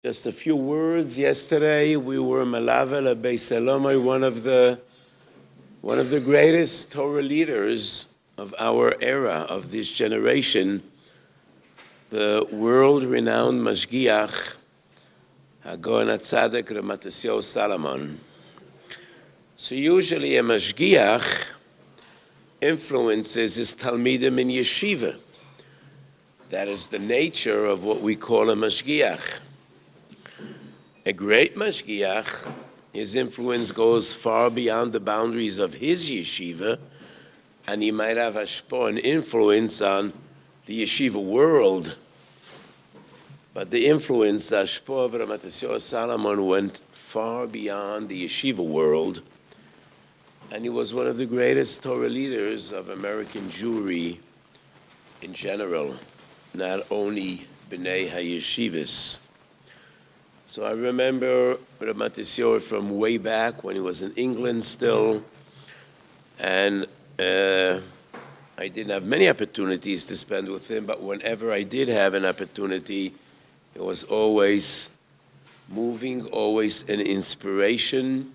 Just a few words. Yesterday we were Malavel Rabbi Salomon, one of the greatest Torah leaders of our era, of this generation, the world-renowned Mashgiach, Hagon HaTzadik Matisyahu Salomon. So usually a Mashgiach influences his Talmidim in yeshiva. That is the nature of what we call a Mashgiach. A great Mashgiach, his influence goes far beyond the boundaries of his yeshiva, and he might have an influence on the yeshiva world. But the influence, the hashpah of Matisyahu Salomon went far beyond the yeshiva world, and he was one of the greatest Torah leaders of American Jewry in general, not only B'nai HaYeshivas. So I remember Rabbi Matisyahu from way back when he was in England still, and I didn't have many opportunities to spend with him, but whenever I did have an opportunity, it was always moving, always an inspiration.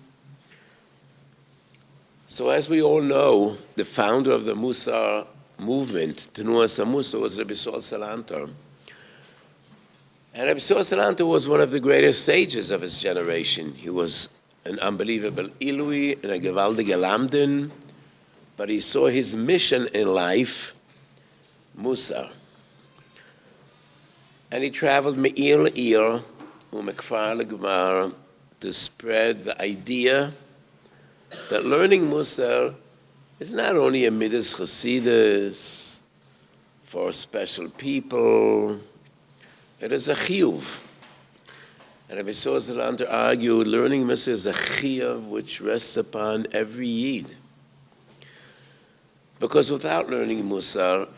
So as we all know, the founder of the Musar movement, Tenuas HaMusar, was Rabbi Salanter. And Rabbi Salanter was one of the greatest sages of his generation. He was an unbelievable Ilui and a gewaldige Lamdin, but he saw his mission in life, Musar. And he traveled me'ir le'ir, u'mekfar le'gmar, to spread the idea that learning Musar is not only a midas chasidus for special people, it is a chiyuv. And Rabbi Salanter argued, learning Musar is a chiyuv which rests upon every yid. Because without learning Musar,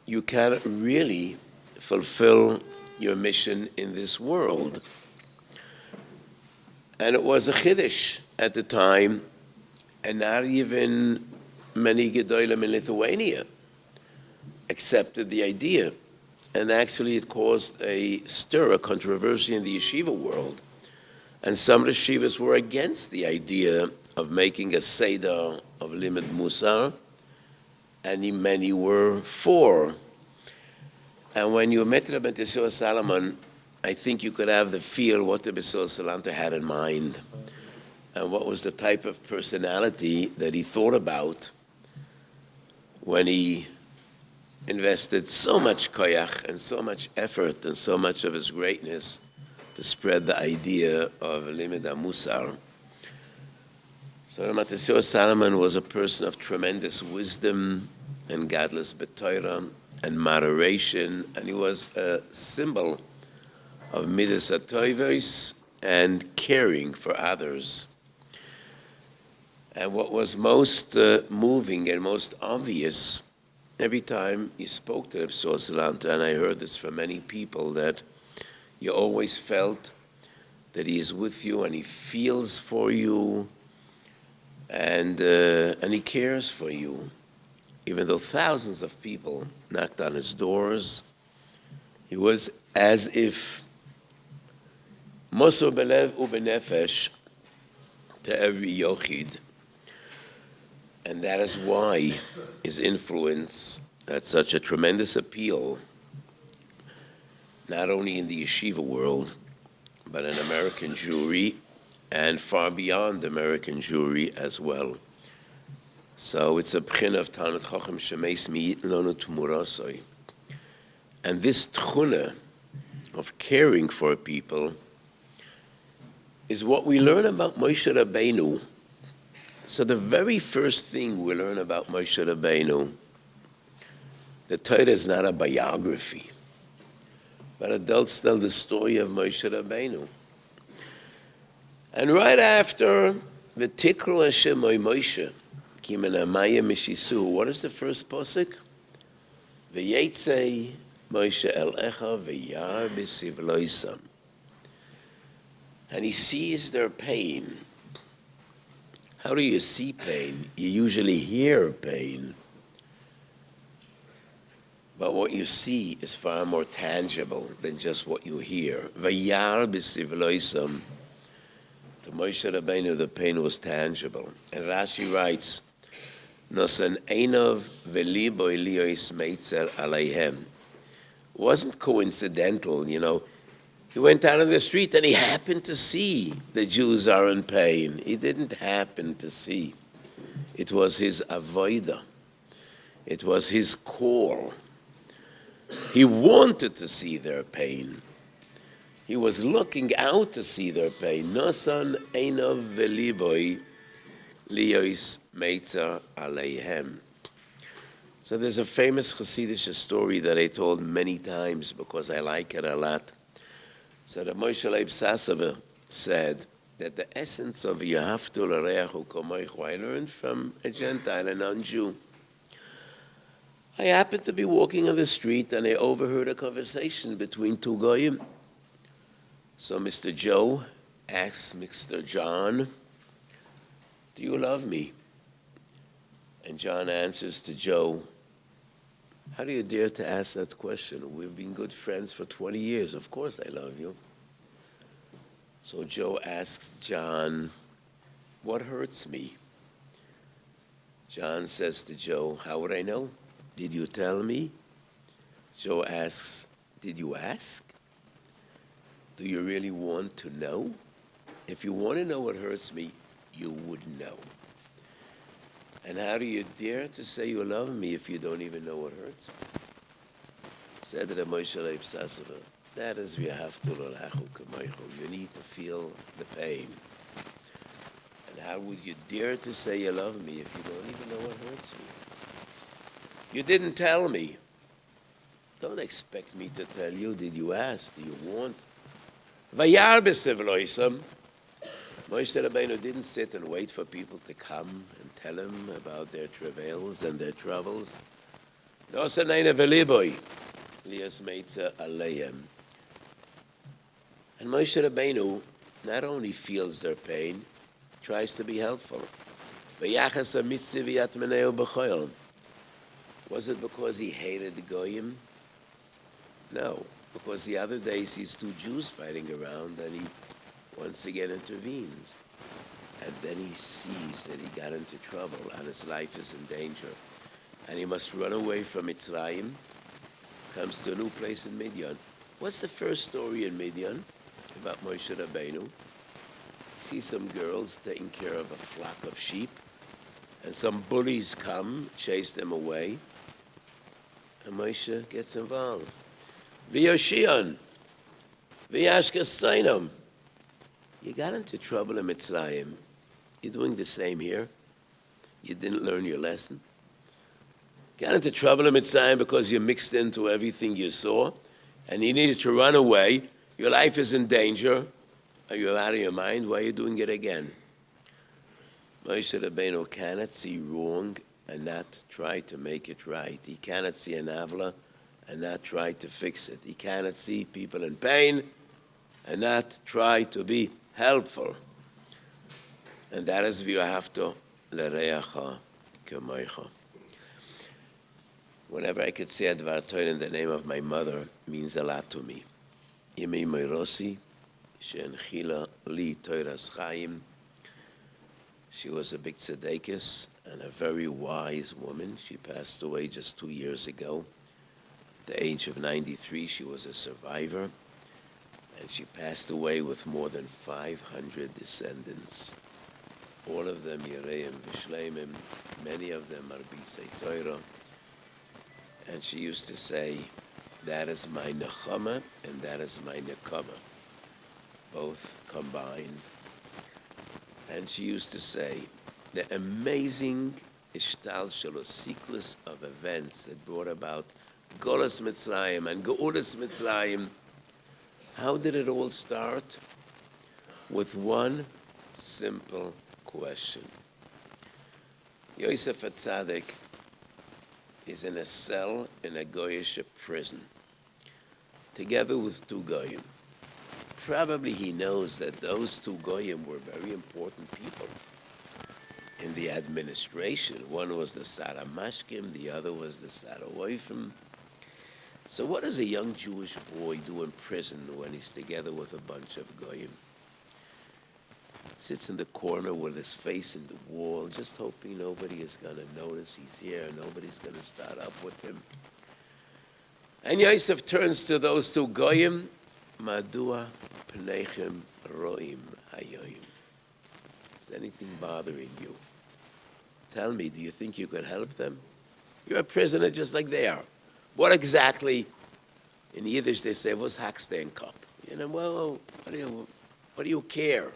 you cannot really fulfill your mission in this world. And it was a chiddush at the time, and not even many gedolim in Lithuania accepted the idea. And actually it caused a stir, a controversy in the yeshiva world. And some of the yeshivas were against the idea of making a seder of limud musar, and many were for. And when you met Rabbi Matisyahu Salomon, I think you could have the feel what Rabbi Salanter had in mind, and what was the type of personality that he thought about when he invested so much koyach and so much effort and so much of his greatness to spread the idea of limud musar. So Matisyahu Salomon was a person of tremendous wisdom and godless b'torah and moderation, and he was a symbol of midas hatoivos and caring for others. And what was most moving and most obvious, every time you spoke to Rabbi Salanter, and I heard this from many people, that you always felt that he is with you and he feels for you and he cares for you. Even though thousands of people knocked on his doors, he was as if Mosor belev ubenefesh to every yochid. And that is why his influence had such a tremendous appeal, not only in the yeshiva world, but in American Jewry, and far beyond American Jewry as well. So it's a b'chin of Talmud Chacham shemeis miyit lonu t'murasoi. And this tchuna of caring for people is what we learn about Moshe Rabbeinu. So the very first thing we learn about Moshe Rabbeinu, the Torah is not a biography, but adults tell the story of Moshe Rabbeinu. And right after the Tikru Hashem oy Moshe, ki min hamayim mishisu, what is the first pasuk? V'yetzei Moshe el echa v'yar b'sivloisam. And he sees their pain. How do you see pain? You usually hear pain. But what you see is far more tangible than just what you hear. Vayar b'sivloisam. To Moshe Rabbeinu, the pain was tangible. And Rashi writes, Nosan einov v'libo eliyos meitzer aleihem. It wasn't coincidental, you know. He went out on the street and he happened to see the Jews are in pain. He didn't happen to see. It was his avodah. It was his call. He wanted to see their pain. He was looking out to see their pain. Nosan einov veliboi liyos meitzer aleihem. So there's a famous Hasidic story that I told many times because I like it a lot. So the Moshe Leib Sassover said that the essence of Yehavtu l'reachu kamoichu I learned from a Gentile, a non-Jew. I happened to be walking on the street and I overheard a conversation between two goyim. So Mr. Joe asks Mr. John, do you love me? And John answers to Joe, how do you dare to ask that question? We've been good friends for 20 years. Of course I love you. So Joe asks John, what hurts me? John says to Joe, how would I know? Did you tell me? Joe asks, did you ask? Do you really want to know? If you want to know what hurts me, you would know. And how do you dare to say you love me if you don't even know what hurts me? Said to the Moshe Leib Sassover, that is Yehavtu l'reachu kamoichu. You need to feel the pain. And how would you dare to say you love me if you don't even know what hurts me? You didn't tell me. Don't expect me to tell you. Did you ask? Do you want? Vayar b'sivloisam. Moshe Rabbeinu didn't sit and wait for people to come and tell him about their travails and their troubles. Nosan einov veliboi liyos meitzer aleihem. And Moshe Rabbeinu not only feels their pain, tries to be helpful. V'yachas ha-mitzvah v'yatmeneu b'choil. Was it because he hated the goyim? No, because the other day he sees two Jews fighting around and he once again intervenes. And then he sees that he got into trouble and his life is in danger. And he must run away from Mitzrayim, comes to a new place in Midian. What's the first story in Midian about Moshe Rabbeinu? See some girls taking care of a flock of sheep, and some bullies come, chase them away, and Moshe gets involved. V'yoshian, v'yashkasainom. You got into trouble in Mitzrayim. You're doing the same here. You didn't learn your lesson. Got into trouble in Mitzrayim because you mixed into everything you saw, and you needed to run away. Your life is in danger. Are you out of your mind? Why are you doing it again? Moshe Rabbeinu cannot see wrong and not try to make it right. He cannot see an avla and not try to fix it. He cannot see people in pain and not try to be helpful. And that is Yehavtu l'reachu kamoichu. Whenever I could say a Dvar Torah in the name of my mother, means a lot to me. Imi Moirosi, she'enchila li Toras Chaim. She was a big tzedekis and a very wise woman. She passed away just 2 years ago. At the age of 93, she was a survivor. And she passed away with more than 500 descendants. All of them Yereim v'Shleimim, many of them Arbisei Torah. And she used to say, that is my nechama and that is my nekama, both combined. And she used to say, the amazing ishtalshalos sequence of events that brought about Golas Mitzrayim and Geulas Mitzrayim. How did it all start? With one simple question. Yosef HaTzadik is in a cell in a Goyish prison, together with two Goyim. Probably he knows that those two Goyim were very important people in the administration. One was the Saramashkim, the other was the Sarawoifim. So what does a young Jewish boy do in prison when he's together with a bunch of goyim? Sits in the corner with his face in the wall, just hoping nobody is going to notice he's here, nobody's going to start up with him. And Yosef turns to those two goyim, Madua pneichem roim hayoim. Is anything bothering you? Tell me, do you think you could help them? You're a prisoner just like they are. What exactly, in Yiddish they say, was hakstein cup? You know, well, what do you care?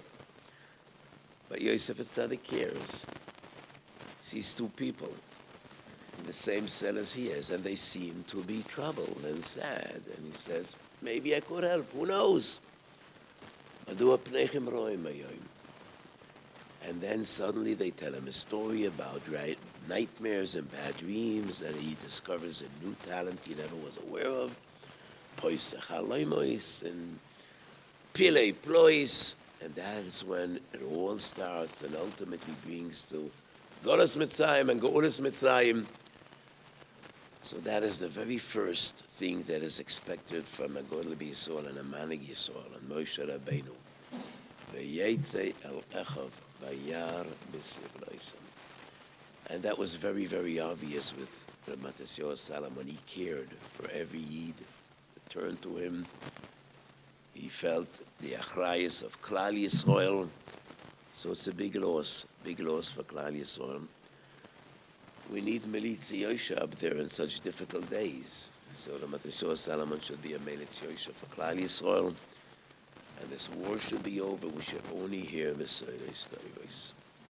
But Yosef Tzaddik cares. He sees two people in the same cell as he is, and they seem to be troubled and sad. And he says, maybe I could help. Who knows? And then suddenly they tell him a story about nightmares and bad dreams, that he discovers a new talent he never was aware of. Poisach haloimois and pile plois. And that is when it all starts and ultimately brings to Golas Mitzrayim and Geulas Mitzrayim. So that is the very first thing that is expected from a Godel Yisrael and a Manig Yisrael and Moshe Rabbeinu. V'yetze el echav v'yar b'sivloisam. And that was very, very obvious with Matisyahu Salomon. He cared for every Yid that turned to him. He felt the achrayus of Klal Yisrael. So it's a big loss for Klal Yisrael. We need Melitzi Yosha up there in such difficult days. So the Matisyahu Salomon should be a Melitzi Yosha for Klal Yisrael. And this war should be over. We should only hear Messiah.